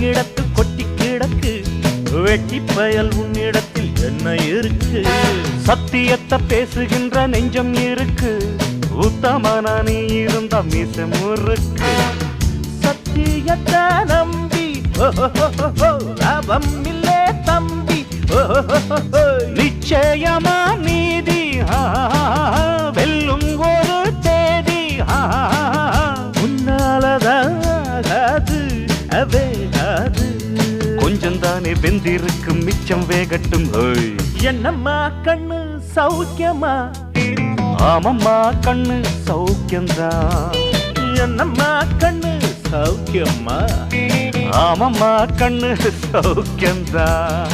என்னிடத்து கொட்டி கிடக்கு, வெட்டி பயல் உன்னிடத்தில் என்ன இருக்கு? சத்தியத்தை பேசுகின்ற நெஞ்சம் இருக்கு, உத்தமன நீ இருந்த மீச முறுக்கு. சத்தியத்தை நம்பி லாபம் இல்லே தம்பி, நிச்சயமா நீதி வெல்லும் ஒரு தேதி. உன்னாலதாகாது வேகாது, கொஞ்சம் தானே வெந்திருக்கும் மிச்சம் வேகட்டும். என்னம்மா கண்ணு சௌக்கியமா? ஆமம்மா கண்ணு சௌக்கியம்தான். என்னம்மா கண்ணு சௌக்கியம்மா? ஆமம்மா கண்ணு சௌக்கியம்தான்.